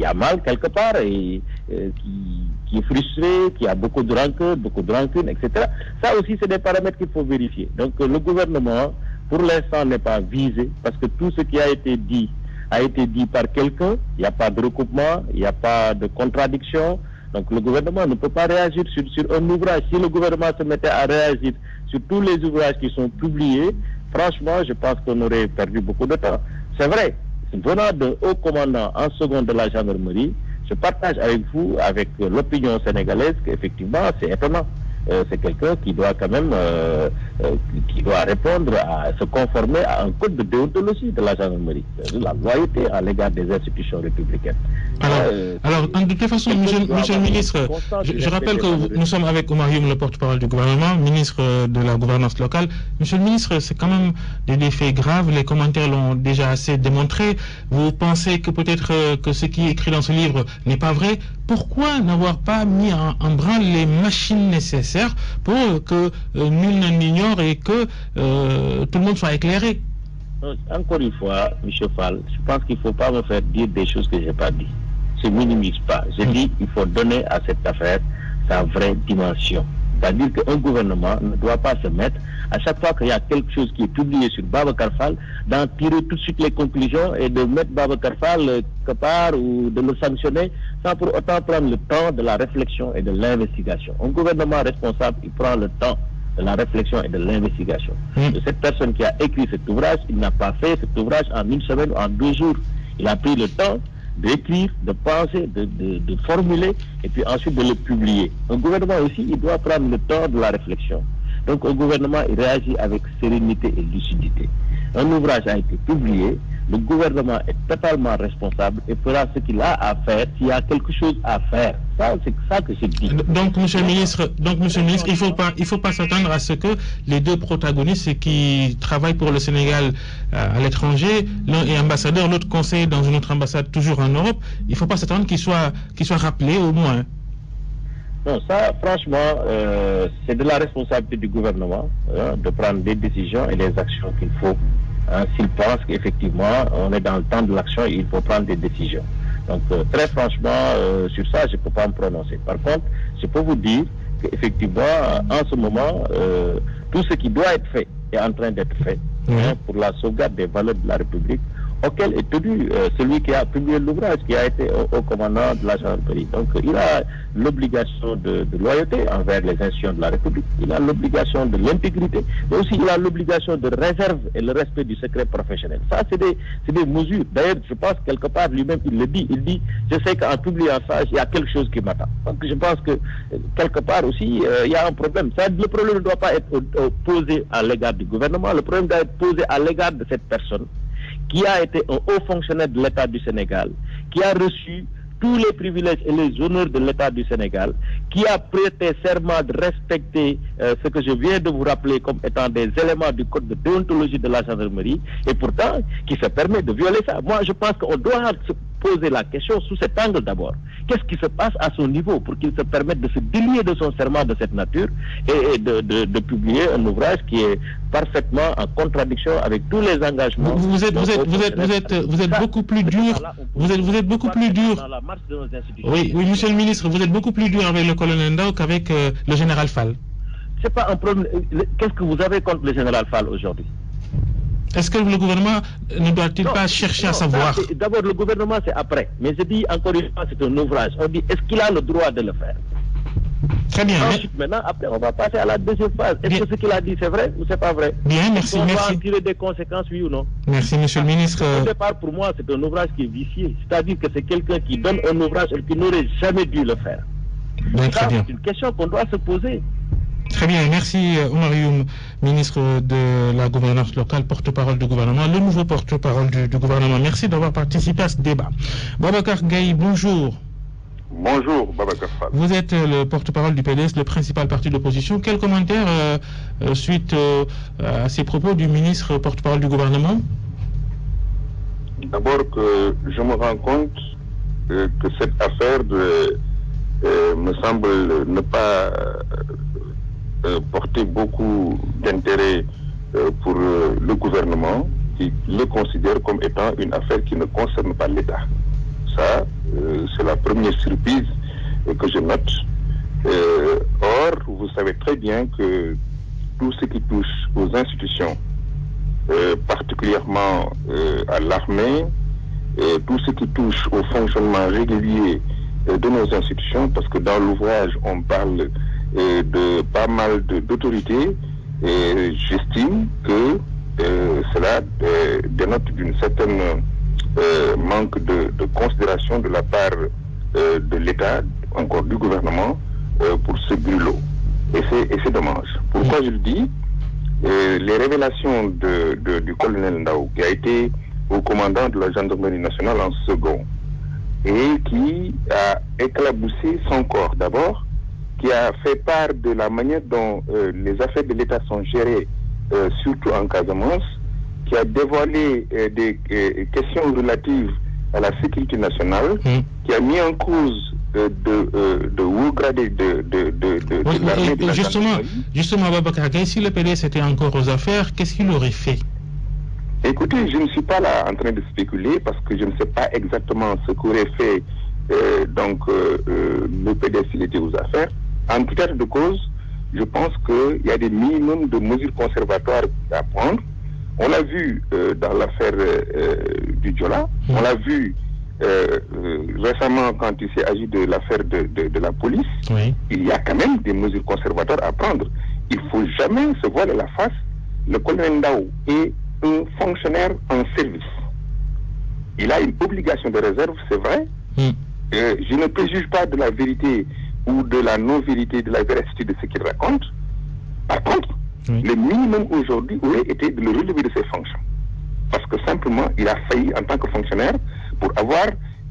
a mal quelque part et qui est frustré, qui a beaucoup de rancune, etc. Ça aussi c'est des paramètres qu'il faut vérifier. Donc le gouvernement pour l'instant n'est pas visé parce que tout ce qui a été dit par quelqu'un, il n'y a pas de recoupement, il n'y a pas de contradiction. Donc le gouvernement ne peut pas réagir sur un ouvrage. Si le gouvernement se mettait à réagir sur tous les ouvrages qui sont publiés, franchement, je pense qu'on aurait perdu beaucoup de temps. C'est vrai, venant d'un haut commandant en second de la gendarmerie, je partage avec vous, avec l'opinion sénégalaise, qu'effectivement, c'est étonnant. C'est quelqu'un qui doit quand même qui doit répondre à se conformer à un code de déontologie de la gendarmerie, la loyauté à l'égard des institutions républicaines. Alors, de toute façon, monsieur le ministre, je rappelle que nous sommes avec Oumar Youm, le porte-parole du gouvernement, ministre de la gouvernance locale. Monsieur le ministre, c'est quand même des faits graves, les commentaires l'ont déjà assez démontré. Vous pensez que peut-être que ce qui est écrit dans ce livre n'est pas vrai? Pourquoi n'avoir pas mis en branle les machines nécessaires pour que nul n'en ignore et que tout le monde soit éclairé? Encore une fois, M. Fall, je pense qu'il ne faut pas me faire dire des choses que je n'ai pas dit. Je ne minimise pas. Je dis qu'il faut donner à cette affaire sa vraie dimension. C'est-à-dire qu'un gouvernement ne doit pas se mettre, à chaque fois qu'il y a quelque chose qui est publié sur Babacar Fall, d'en tirer tout de suite les conclusions et de mettre Babacar Fall quelque part ou de le sanctionner sans pour autant prendre le temps de la réflexion et de l'investigation. Un gouvernement responsable, il prend le temps de la réflexion et de l'investigation. De cette personne qui a écrit cet ouvrage, il n'a pas fait cet ouvrage en une semaine ou en 2 jours. Il a pris le temps d'écrire, de penser, de formuler et puis ensuite de le publier. Un gouvernement aussi, il doit prendre le temps de la réflexion. Donc un gouvernement, il réagit avec sérénité et lucidité. Un ouvrage a été publié, le gouvernement est totalement responsable et fera ce qu'il a à faire s'il y a quelque chose à faire. Ça, c'est ça que je dis. Donc, monsieur le ministre, il faut pas s'attendre à ce que les deux protagonistes qui travaillent pour le Sénégal à l'étranger, l'un est ambassadeur, l'autre conseiller dans une autre ambassade toujours en Europe, il ne faut pas s'attendre qu'ils soient rappelés au moins. Non, ça, franchement, c'est de la responsabilité du gouvernement de prendre des décisions et les actions qu'il faut. S'il pense qu'effectivement, on est dans le temps de l'action et il faut prendre des décisions. Donc, très franchement, sur ça, je ne peux pas me prononcer. Par contre, je peux vous dire qu'effectivement, en ce moment, tout ce qui doit être fait est en train d'être fait pour la sauvegarde des valeurs de la République auquel est tenu celui qui a publié l'ouvrage, qui a été au commandant de la gendarmerie. Donc il a l'obligation de loyauté envers les institutions de la République, il a l'obligation de l'intégrité, mais aussi il a l'obligation de réserve et le respect du secret professionnel. Ça, c'est des mesures. D'ailleurs, je pense quelque part, lui-même, il le dit. Il dit, je sais qu'en publiant ça, il y a quelque chose qui m'attend. Donc je pense que quelque part aussi, il y a un problème. Ça, le problème ne doit pas être posé à l'égard du gouvernement, le problème doit être posé à l'égard de cette personne qui a été un haut fonctionnaire de l'État du Sénégal, qui a reçu tous les privilèges et les honneurs de l'État du Sénégal, qui a prêté serment de respecter ce que je viens de vous rappeler comme étant des éléments du code de déontologie de la gendarmerie, et pourtant qui se permet de violer ça. Moi, je pense qu'on doit se poser la question sous cet angle d'abord. Qu'est-ce qui se passe à son niveau pour qu'il se permette de se délier de son serment de cette nature et de publier un ouvrage qui est parfaitement en contradiction avec tous les engagements. Vous êtes beaucoup plus dur. Vous êtes beaucoup plus dur. Oui, monsieur le ministre, vous êtes beaucoup plus dur avec le colonel Ndao qu'avec le général Fall. C'est pas un problème. Qu'est-ce que vous avez contre le général Fall aujourd'hui? Est-ce que le gouvernement ne doit-il pas chercher à savoir? D'abord, le gouvernement, c'est après. Mais je dis encore une fois, c'est un ouvrage. On dit, est-ce qu'il a le droit de le faire? Très bien. Ensuite, maintenant, après, on va passer à la deuxième phase. Est-ce que ce qu'il a dit, c'est vrai ou c'est pas vrai? Bien, merci. On va en tirer des conséquences, oui ou non? Merci, monsieur le ministre. Au départ, pour moi, c'est un ouvrage qui est vicié. C'est-à-dire que c'est quelqu'un qui donne un ouvrage et qui n'aurait jamais dû le faire. Très bien. C'est une question qu'on doit se poser. Très bien, merci Oumar Youm, ministre de la gouvernance locale, porte-parole du gouvernement, le nouveau porte-parole du gouvernement. Merci d'avoir participé à ce débat. Babacar Gaye, bonjour. Bonjour, Babacar Fall. Vous êtes le porte-parole du PDS, le principal parti d'opposition. Quel commentaire suite à ces propos du ministre porte-parole du gouvernement? D'abord que je me rends compte que cette affaire me semble ne pas porter beaucoup d'intérêt pour le gouvernement, qui le considère comme étant une affaire qui ne concerne pas l'État. Ça, c'est la première surprise que je note. Or, vous savez très bien que tout ce qui touche aux institutions, particulièrement à l'armée, tout ce qui touche au fonctionnement régulier de nos institutions, parce que dans l'ouvrage, on parle de pas mal d'autorités, et j'estime que cela dénote d'une certaine manque de considération de la part de l'État, encore du gouvernement, pour ce brûlot. Et c'est dommage. Pourquoi je le dis? Les révélations du colonel Ndao, qui a été au commandant de la gendarmerie nationale en second, et qui a éclaboussé son corps d'abord, qui a fait part de la manière dont les affaires de l'État sont gérées, surtout en Casamance, qui a dévoilé des questions relatives à la sécurité nationale, qui a mis en cause de haut gradé de l'armée de la Justement, Babacar Gaye, si le PDS était encore aux affaires, qu'est-ce qu'il aurait fait? Écoutez, je ne suis pas là en train de spéculer parce que je ne sais pas exactement ce qu'aurait fait le PDS s'il était aux affaires. En tout cas de cause, je pense qu'il y a des minimums de mesures conservatoires à prendre. On l'a vu dans l'affaire du Diola, on l'a vu récemment quand il s'est agi de l'affaire de la police. Oui. Il y a quand même des mesures conservatoires à prendre. Il ne faut jamais se voiler la face. Le colonel Ndao est un fonctionnaire en service. Il a une obligation de réserve, c'est vrai. Je ne préjuge pas de la vérité ou de la non-vérité, de la véracité de ce qu'il raconte. Par contre, le minimum aujourd'hui aurait été de le relever de ses fonctions. Parce que simplement, il a failli en tant que fonctionnaire pour avoir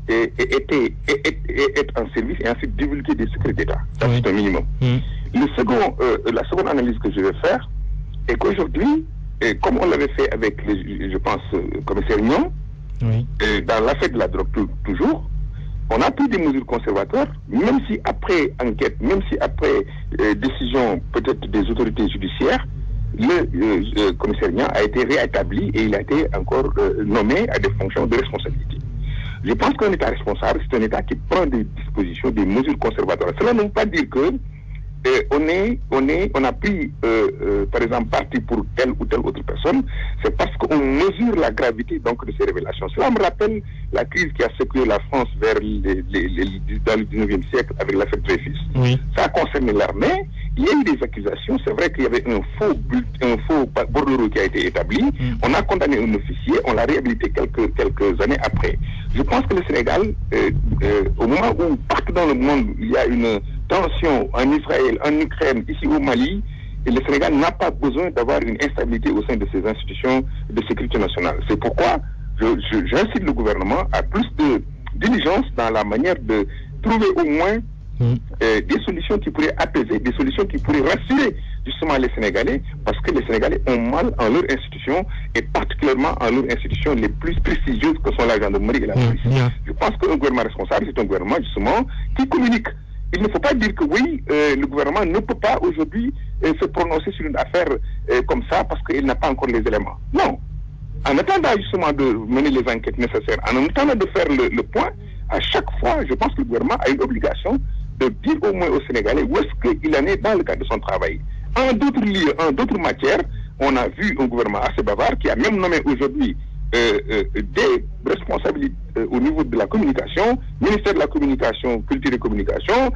être en service et ensuite divulguer des secrets d'État. Ça, c'est un minimum. La seconde analyse que je vais faire est qu'aujourd'hui, comme on l'avait fait avec, je pense, le commissaire Nyon, dans l'affaire de la drogue toujours, on a pris des mesures conservatoires, même si après enquête, même si après décision peut-être des autorités judiciaires, le commissaire Nyon a été réétabli et il a été encore nommé à des fonctions de responsabilité. Je pense qu'un État responsable, c'est un État qui prend des dispositions, des mesures conservatoires. Cela ne veut pas dire que on a pris, par exemple, parti pour telle ou telle autre personne, c'est parce qu'on mesure la gravité donc de ces révélations. Cela me rappelle la crise qui a secoué la France dans le 19e siècle avec l'affaire Dreyfus. Oui. Ça a concerné l'armée. Il y a eu des accusations. C'est vrai qu'il y avait un faux bordereau qui a été établi. On a condamné un officier. On l'a réhabilité quelques années après. Je pense que le Sénégal, au moment où partout dans le monde il y a une tension en Israël, en Ukraine, ici au Mali, et le Sénégal n'a pas besoin d'avoir une instabilité au sein de ses institutions de sécurité nationale. C'est pourquoi j'incite le gouvernement à plus de diligence dans la manière de trouver au moins des solutions qui pourraient apaiser, des solutions qui pourraient rassurer justement les Sénégalais, parce que les Sénégalais ont mal en leurs institutions, et particulièrement en leurs institutions les plus prestigieuses que sont la gendarmerie et la police. Je pense qu'un gouvernement responsable, c'est un gouvernement justement qui communique. Il ne faut pas dire que oui, le gouvernement ne peut pas aujourd'hui se prononcer sur une affaire comme ça parce qu'il n'a pas encore les éléments. Non. En attendant justement de mener les enquêtes nécessaires, en attendant de faire le point, à chaque fois, je pense que le gouvernement a une obligation de dire au moins aux Sénégalais où est-ce qu'il en est dans le cadre de son travail. En d'autres lieux, en d'autres matières, on a vu un gouvernement assez bavard qui a même nommé aujourd'hui des responsabilités au niveau de la communication, ministère de la communication, culture et communication,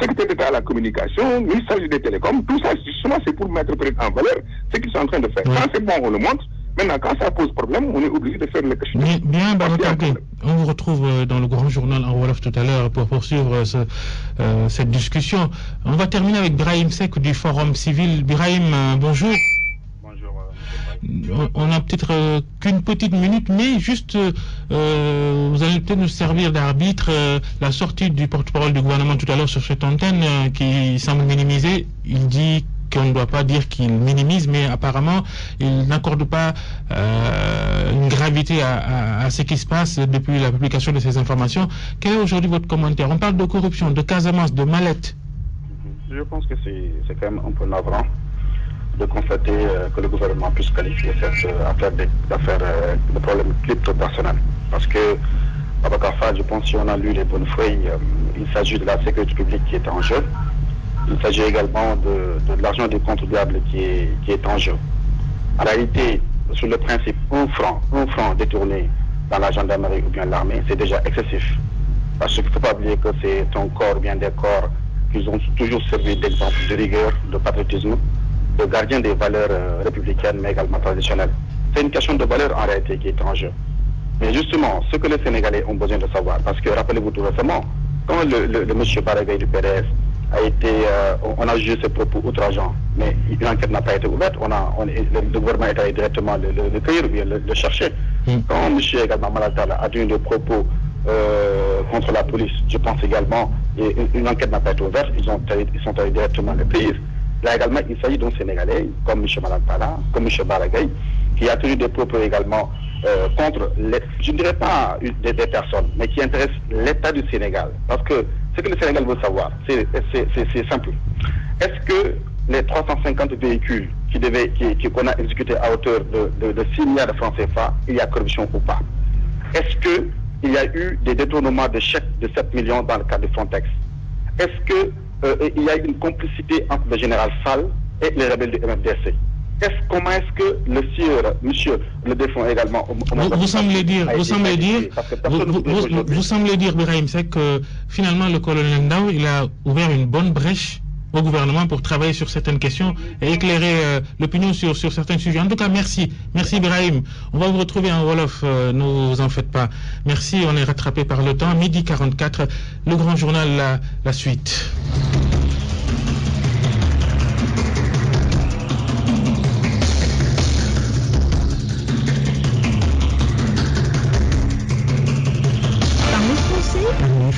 secrétaire d'État à la communication, ministère des télécoms, tout ça justement c'est pour mettre peut-être en valeur ce qu'ils sont en train de faire. Quand c'est bon, on le montre. Maintenant, quand ça pose problème, on est obligé de faire le cachet. Bien, Babacar Gueye. On vous retrouve dans le grand journal en Wolof tout à l'heure pour poursuivre cette discussion. On va terminer avec Birahim Seck du Forum Civil. Birahim, bonjour. On n'a peut-être qu'une petite minute, mais juste vous allez peut-être nous servir d'arbitre. La sortie du porte-parole du gouvernement tout à l'heure sur cette antenne qui semble minimiser. Il dit qu'on ne doit pas dire qu'il minimise, mais apparemment il n'accorde pas une gravité à ce qui se passe depuis la publication de ces informations. Quel est aujourd'hui votre commentaire? On parle de corruption, de Casamance, de mallette. Je pense que c'est quand même un peu navrant de constater que le gouvernement puisse qualifier cette affaire de problème crypto-personnel. Parce que, Babacar Fall, je pense que si on a lu les bonnes feuilles, il s'agit de la sécurité publique qui est en jeu. Il s'agit également de l'argent des contribuables qui est en jeu. En réalité, sur le principe, un franc détourné dans la gendarmerie ou bien l'armée, c'est déjà excessif. Parce qu'il ne faut pas oublier que c'est un corps ou bien des corps qui ont toujours servi d'exemple de rigueur, de patriotisme, de gardien des valeurs républicaines, mais également traditionnelles. C'est une question de valeur en réalité qui est en jeu. Mais justement, ce que les Sénégalais ont besoin de savoir, parce que rappelez-vous tout récemment, quand le monsieur Baragay du PDS a été, on a jugé ses propos outrageants, mais une enquête n'a pas été ouverte, le gouvernement est allé directement le cueillir ou bien le chercher. Quand monsieur également Malatala a tenu des propos contre la police, je pense également, et une enquête n'a pas été ouverte, ils sont allés directement le cueillir. Là également, il s'agit d'un Sénégalais, comme M. Malatala, comme M. Baragay, qui a tenu des propos également contre, je ne dirais pas des personnes, mais qui intéressent l'État du Sénégal. Parce que ce que le Sénégal veut savoir, c'est simple. Est-ce que les 350 véhicules qu'on a exécutés à hauteur de 6 milliards de francs CFA, il y a corruption ou pas? Est-ce qu'il y a eu des détournements de chèques de 7 millions dans le cadre de Frontex? Est-ce qu'il y a une complicité entre le général Fall et les rebelles du MFDC? Comment est-ce que le sieur, monsieur le défunt également... Vous semblez dire, Birahim Seck, que finalement le colonel Ndao, il a ouvert une bonne brèche au gouvernement pour travailler sur certaines questions et éclairer l'opinion sur certains sujets. En tout cas, merci. Merci Birahim. On va vous retrouver en Wolof, ne vous en faites pas. Merci, on est rattrapé par le temps. 12h44, le grand journal, la suite.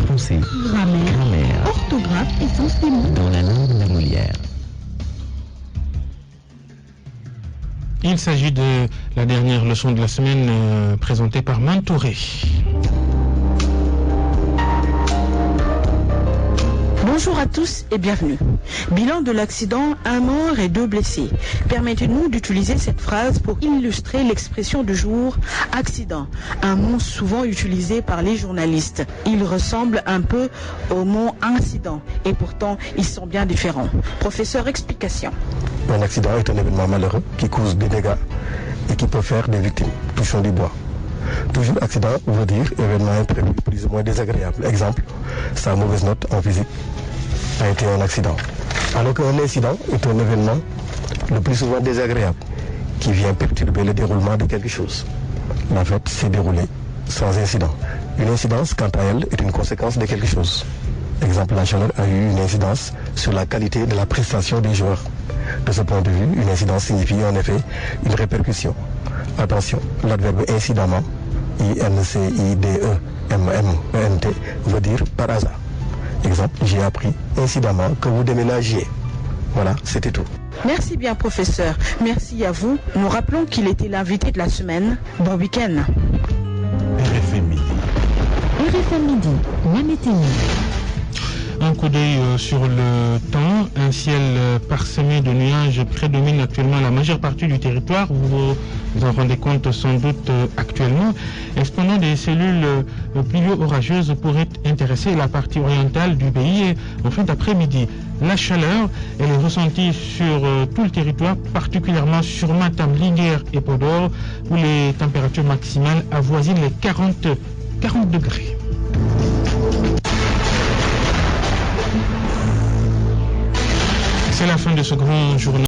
Français, grammaire, orthographe et sens des mots dans la langue de la Molière. Il s'agit de la dernière leçon de la semaine présentée par Mantouré. Bonjour à tous et bienvenue. Bilan de l'accident, 1 mort et 2 blessés. Permettez-nous d'utiliser cette phrase pour illustrer l'expression du jour accident, un mot souvent utilisé par les journalistes. Il ressemble un peu au mot incident et pourtant ils sont bien différents. Professeur, explication. Un accident est un événement malheureux qui cause des dégâts et qui peut faire des victimes. Touchons du bois. Toujours accident veut dire événement imprévu, plus ou moins désagréable. Exemple, sa mauvaise note en physique a été un accident. Alors qu'un incident est un événement le plus souvent désagréable qui vient perturber le déroulement de quelque chose. La fête s'est déroulée sans incident. Une incidence, quant à elle, est une conséquence de quelque chose. Exemple, la chaleur a eu une incidence sur la qualité de la prestation des joueurs. De ce point de vue, une incidence signifie en effet une répercussion. Attention, l'adverbe incidemment, I-N-C-I-D-E-M-M-E-N-T, veut dire par hasard. Exemple, j'ai appris incidemment que vous déménagiez. Voilà, c'était tout. Merci bien, professeur. Merci à vous. Nous rappelons qu'il était l'invité de la semaine. Bon week-end. RFM Midi. RFM Midi, la météo. Un coup d'œil sur le temps. Un ciel parsemé de nuages prédomine actuellement la majeure partie du territoire. Vous vous en rendez compte sans doute actuellement. Et cependant, des cellules pluvio-orageuses pourraient intéresser la partie orientale du pays en fin d'après-midi. La chaleur, elle est ressentie sur tout le territoire, particulièrement sur Matam, Linguère et Podor, où les températures maximales avoisinent les 40 degrés. C'est la fin de ce grand journal.